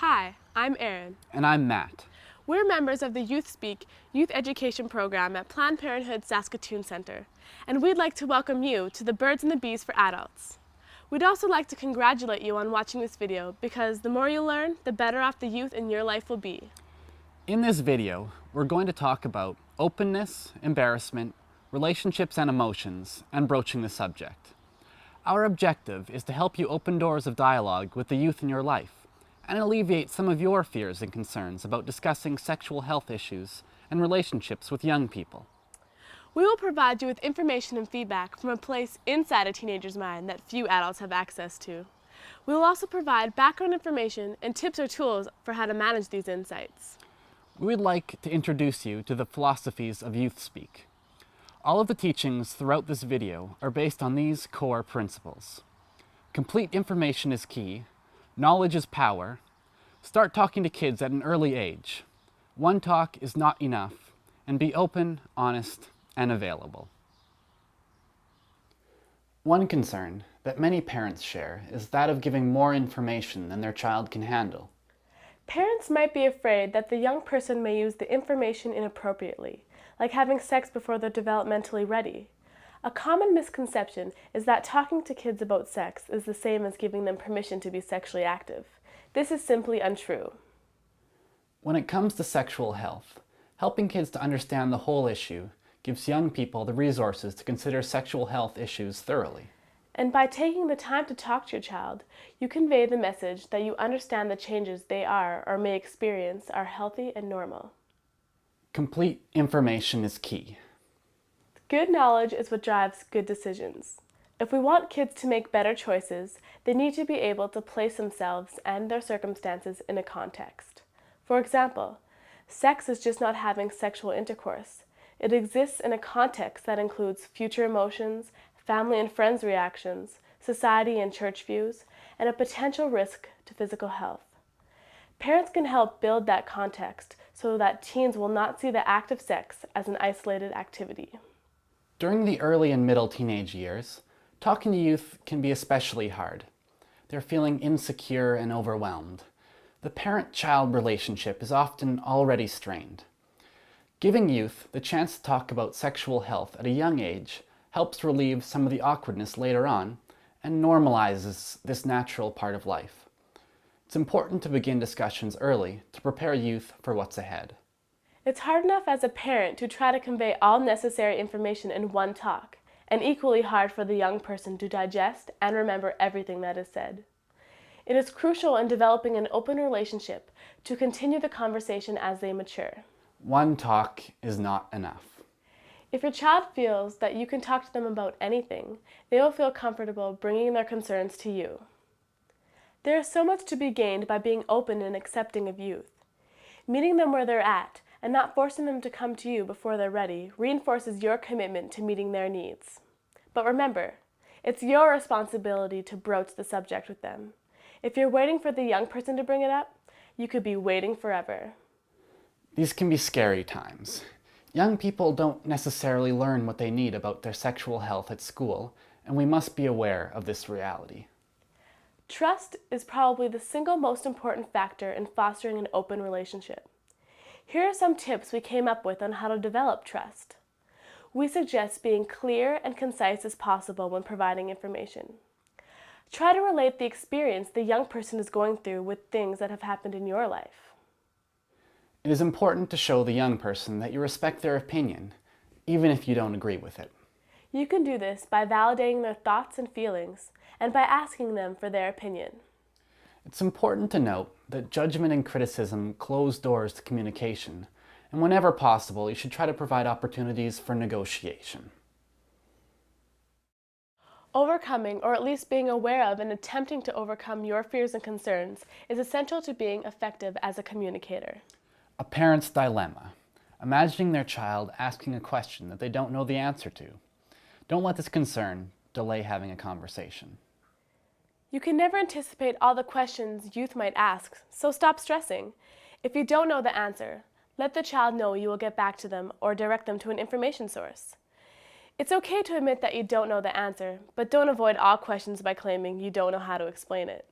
Hi, I'm Erin. And I'm Matt. We're members of the Youth Speak youth education program at Planned Parenthood Saskatoon Centre, and we'd like to welcome you to the Birds and the Bees for Adults. We'd also like to congratulate you on watching this video because the more you learn, the better off the youth in your life will be. In this video, we're going to talk about openness, embarrassment, relationships and emotions, and broaching the subject. Our objective is to help you open doors of dialogue with the youth in your life and alleviate some of your fears and concerns about discussing sexual health issues and relationships with young people. We will provide you with information and feedback from a place inside a teenager's mind that few adults have access to. We will also provide background information and tips or tools for how to manage these insights. We would like to introduce you to the philosophies of Youth Speak. All of the teachings throughout this video are based on these core principles. Complete information is key. Knowledge is power. Start talking to kids at an early age. One talk is not enough. And be open, honest, and available. One concern that many parents share is that of giving more information than their child can handle. Parents might be afraid that the young person may use the information inappropriately, like having sex before they're developmentally ready. A common misconception is that talking to kids about sex is the same as giving them permission to be sexually active. This is simply untrue. When it comes to sexual health, helping kids to understand the whole issue gives young people the resources to consider sexual health issues thoroughly. And by taking the time to talk to your child, you convey the message that you understand the changes they are or may experience are healthy and normal. Complete information is key. Good knowledge is what drives good decisions. If we want kids to make better choices, they need to be able to place themselves and their circumstances in a context. For example, sex is just not having sexual intercourse. It exists in a context that includes future emotions, family and friends' reactions, society and church views, and a potential risk to physical health. Parents can help build that context so that teens will not see the act of sex as an isolated activity. During the early and middle teenage years, talking to youth can be especially hard. They're feeling insecure and overwhelmed. The parent-child relationship is often already strained. Giving youth the chance to talk about sexual health at a young age helps relieve some of the awkwardness later on and normalizes this natural part of life. It's important to begin discussions early to prepare youth for what's ahead. It's hard enough as a parent to try to convey all necessary information in one talk, and equally hard for the young person to digest and remember everything that is said. It is crucial in developing an open relationship to continue the conversation as they mature. One talk is not enough. If your child feels that you can talk to them about anything, they will feel comfortable bringing their concerns to you. There is so much to be gained by being open and accepting of youth. Meeting them where they're at and not forcing them to come to you before they're ready reinforces your commitment to meeting their needs. But remember, it's your responsibility to broach the subject with them. If you're waiting for the young person to bring it up, you could be waiting forever. These can be scary times. Young people don't necessarily learn what they need about their sexual health at school, and we must be aware of this reality. Trust is probably the single most important factor in fostering an open relationship. Here are some tips we came up with on how to develop trust. We suggest being clear and concise as possible when providing information. Try to relate the experience the young person is going through with things that have happened in your life. It is important to show the young person that you respect their opinion, even if you don't agree with it. You can do this by validating their thoughts and feelings, and by asking them for their opinion. It's important to note that judgment and criticism close doors to communication, and whenever possible, you should try to provide opportunities for negotiation. Overcoming, or at least being aware of and attempting to overcome your fears and concerns is essential to being effective as a communicator. A parent's dilemma. Imagining their child asking a question that they don't know the answer to. Don't let this concern delay having a conversation. You can never anticipate all the questions youth might ask, so stop stressing. If you don't know the answer, let the child know you will get back to them or direct them to an information source. It's okay to admit that you don't know the answer, but don't avoid all questions by claiming you don't know how to explain it.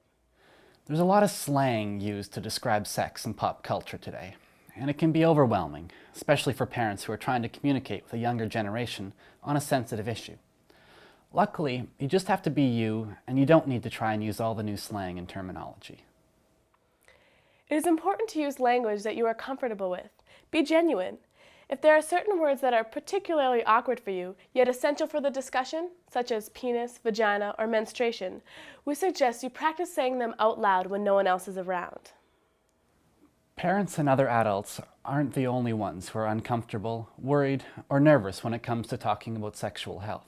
There's a lot of slang used to describe sex in pop culture today, and it can be overwhelming, especially for parents who are trying to communicate with a younger generation on a sensitive issue. Luckily, you just have to be you, and you don't need to try and use all the new slang and terminology. It is important to use language that you are comfortable with. Be genuine. If there are certain words that are particularly awkward for you, yet essential for the discussion, such as penis, vagina, or menstruation, we suggest you practice saying them out loud when no one else is around. Parents and other adults aren't the only ones who are uncomfortable, worried, or nervous when it comes to talking about sexual health.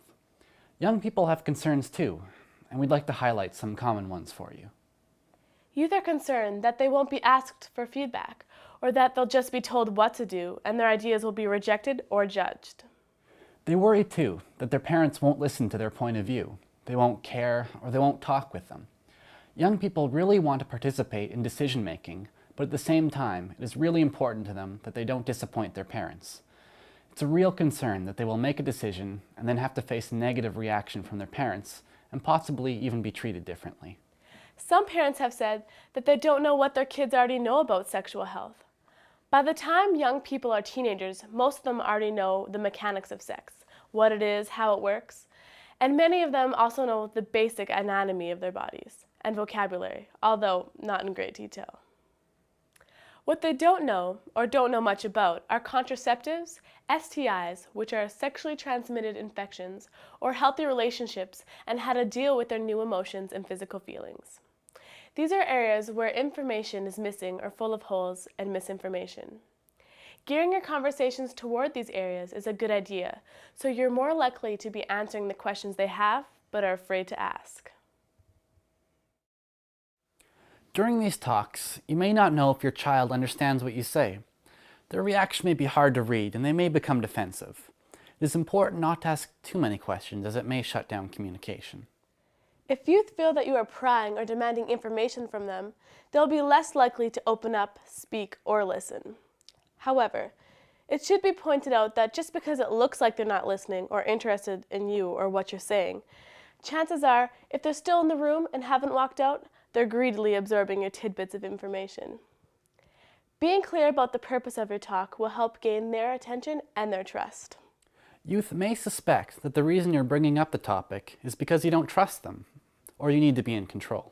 Young people have concerns too, and we'd like to highlight some common ones for you. Youth are concerned that they won't be asked for feedback, or that they'll just be told what to do and their ideas will be rejected or judged. They worry too that their parents won't listen to their point of view, they won't care, or they won't talk with them. Young people really want to participate in decision making, but at the same time, it is really important to them that they don't disappoint their parents. It's a real concern that they will make a decision and then have to face a negative reaction from their parents and possibly even be treated differently. Some parents have said that they don't know what their kids already know about sexual health. By the time young people are teenagers, most of them already know the mechanics of sex, what it is, how it works, and many of them also know the basic anatomy of their bodies and vocabulary, although not in great detail. What they don't know, or don't know much about, are contraceptives, STIs, which are sexually transmitted infections, or healthy relationships, and how to deal with their new emotions and physical feelings. These are areas where information is missing or full of holes and misinformation. Gearing your conversations toward these areas is a good idea, so you're more likely to be answering the questions they have but are afraid to ask. During these talks, you may not know if your child understands what you say. Their reaction may be hard to read and they may become defensive. It is important not to ask too many questions as it may shut down communication. If youth feel that you are prying or demanding information from them, they'll be less likely to open up, speak, or listen. However, it should be pointed out that just because it looks like they're not listening or interested in you or what you're saying, chances are, if they're still in the room and haven't walked out, they're greedily absorbing your tidbits of information. Being clear about the purpose of your talk will help gain their attention and their trust. Youth may suspect that the reason you're bringing up the topic is because you don't trust them, or you need to be in control.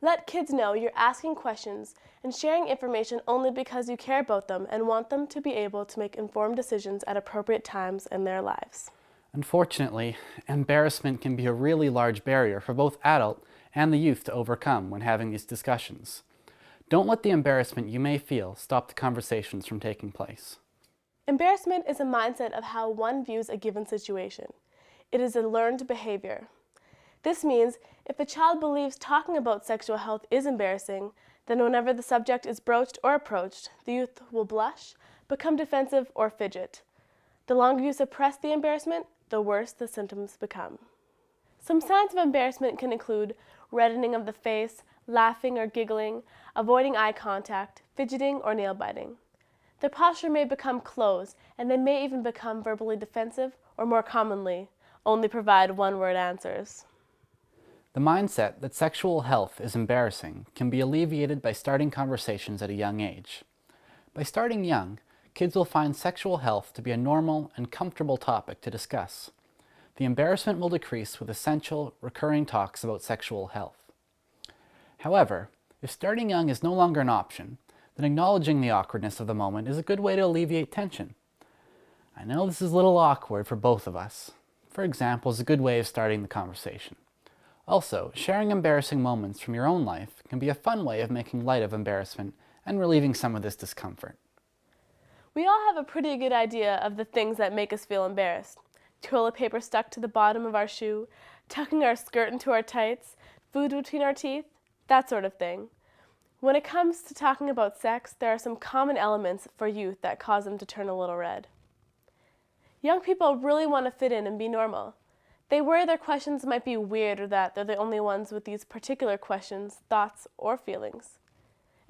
Let kids know you're asking questions and sharing information only because you care about them and want them to be able to make informed decisions at appropriate times in their lives. Unfortunately, embarrassment can be a really large barrier for both adult and the youth to overcome when having these discussions. Don't let the embarrassment you may feel stop the conversations from taking place. Embarrassment is a mindset of how one views a given situation. It is a learned behavior. This means if a child believes talking about sexual health is embarrassing, then whenever the subject is broached or approached, the youth will blush, become defensive, or fidget. The longer you suppress the embarrassment, the worse the symptoms become. Some signs of embarrassment can include reddening of the face, laughing or giggling, avoiding eye contact, fidgeting, or nail biting. Their posture may become closed, and they may even become verbally defensive, or more commonly, only provide one-word answers. The mindset that sexual health is embarrassing can be alleviated by starting conversations at a young age. By starting young, kids will find sexual health to be a normal and comfortable topic to discuss. The embarrassment will decrease with essential, recurring talks about sexual health. However, if starting young is no longer an option, then acknowledging the awkwardness of the moment is a good way to alleviate tension. I know this is a little awkward for both of us. For example, is a good way of starting the conversation. Also, sharing embarrassing moments from your own life can be a fun way of making light of embarrassment and relieving some of this discomfort. We all have a pretty good idea of the things that make us feel embarrassed. Toilet paper stuck to the bottom of our shoe, tucking our skirt into our tights, food between our teeth, that sort of thing. When it comes to talking about sex, there are some common elements for youth that cause them to turn a little red. Young people really want to fit in and be normal. They worry their questions might be weird or that they're the only ones with these particular questions, thoughts, or feelings.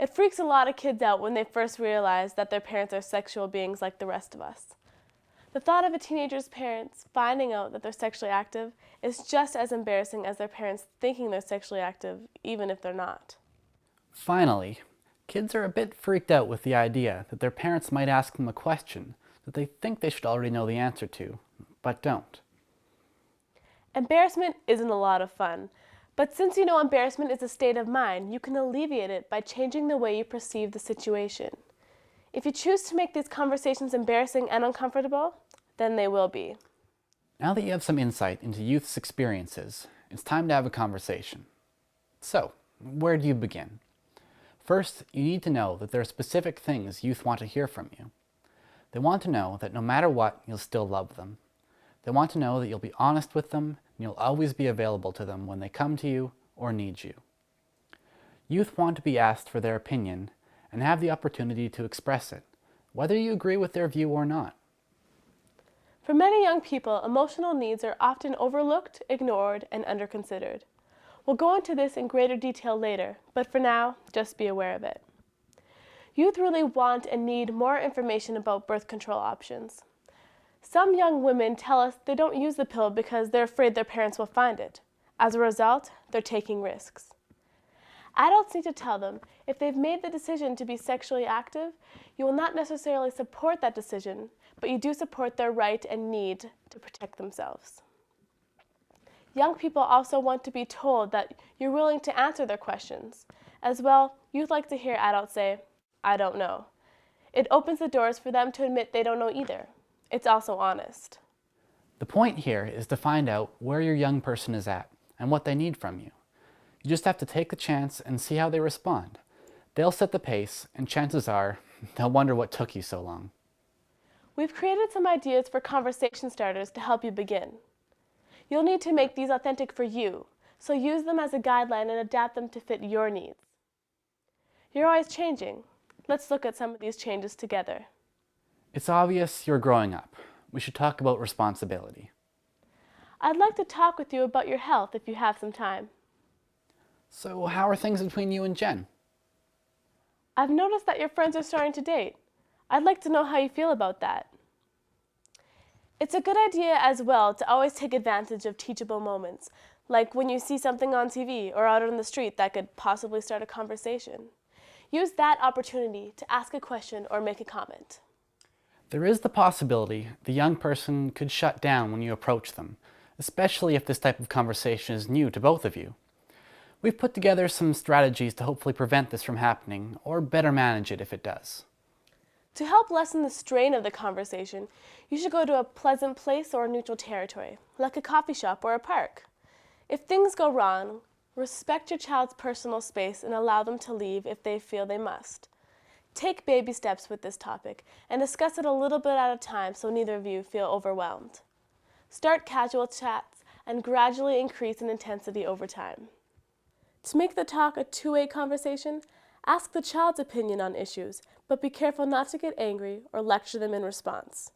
It freaks a lot of kids out when they first realize that their parents are sexual beings like the rest of us. The thought of a teenager's parents finding out that they're sexually active is just as embarrassing as their parents thinking they're sexually active, even if they're not. Finally, kids are a bit freaked out with the idea that their parents might ask them a question that they think they should already know the answer to, but don't. Embarrassment isn't a lot of fun, but since you know embarrassment is a state of mind, you can alleviate it by changing the way you perceive the situation. If you choose to make these conversations embarrassing and uncomfortable, then they will be. Now that you have some insight into youth's experiences, it's time to have a conversation. So, where do you begin? First, you need to know that there are specific things youth want to hear from you. They want to know that no matter what, you'll still love them. They want to know that you'll be honest with them and you'll always be available to them when they come to you or need you. Youth want to be asked for their opinion and have the opportunity to express it, whether you agree with their view or not. For many young people, emotional needs are often overlooked, ignored, and underconsidered. We'll go into this in greater detail later, but for now, just be aware of it. Youth really want and need more information about birth control options. Some young women tell us they don't use the pill because they're afraid their parents will find it. As a result, they're taking risks. Adults need to tell them if they've made the decision to be sexually active, you will not necessarily support that decision, but you do support their right and need to protect themselves. Young people also want to be told that you're willing to answer their questions. As well, youth like to hear adults say, "I don't know." It opens the doors for them to admit they don't know either. It's also honest. The point here is to find out where your young person is at and what they need from you. You just have to take the chance and see how they respond. They'll set the pace, and chances are, they'll wonder what took you so long. We've created some ideas for conversation starters to help you begin. You'll need to make these authentic for you, so use them as a guideline and adapt them to fit your needs. You're always changing. Let's look at some of these changes together. It's obvious you're growing up. We should talk about responsibility. I'd like to talk with you about your health if you have some time. So how are things between you and Jen? I've noticed that your friends are starting to date. I'd like to know how you feel about that. It's a good idea as well to always take advantage of teachable moments, like when you see something on TV or out on the street that could possibly start a conversation. Use that opportunity to ask a question or make a comment. There is the possibility the young person could shut down when you approach them, especially if this type of conversation is new to both of you. We've put together some strategies to hopefully prevent this from happening, or better manage it if it does. To help lessen the strain of the conversation, you should go to a pleasant place or a neutral territory, like a coffee shop or a park. If things go wrong, respect your child's personal space and allow them to leave if they feel they must. Take baby steps with this topic and discuss it a little bit at a time so neither of you feel overwhelmed. Start casual chats and gradually increase in intensity over time. To make the talk a two-way conversation, ask the child's opinion on issues, but be careful not to get angry or lecture them in response.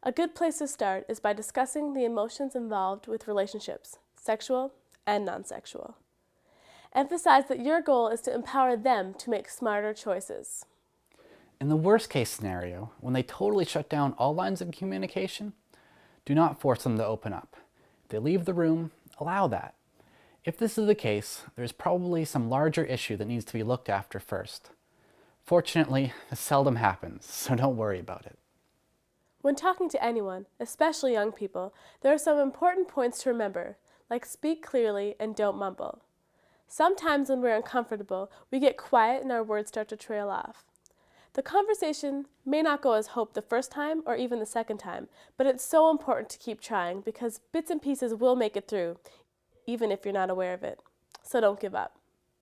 A good place to start is by discussing the emotions involved with relationships, sexual and non-sexual. Emphasize that your goal is to empower them to make smarter choices. In the worst case scenario, when they totally shut down all lines of communication, do not force them to open up. If they leave the room, allow that. If this is the case, there's probably some larger issue that needs to be looked after first. Fortunately, this seldom happens, so don't worry about it. When talking to anyone, especially young people, there are some important points to remember, like speak clearly and don't mumble. Sometimes when we're uncomfortable, we get quiet and our words start to trail off. The conversation may not go as hoped the first time or even the second time, but it's so important to keep trying because bits and pieces will make it through, even if you're not aware of it. So don't give up.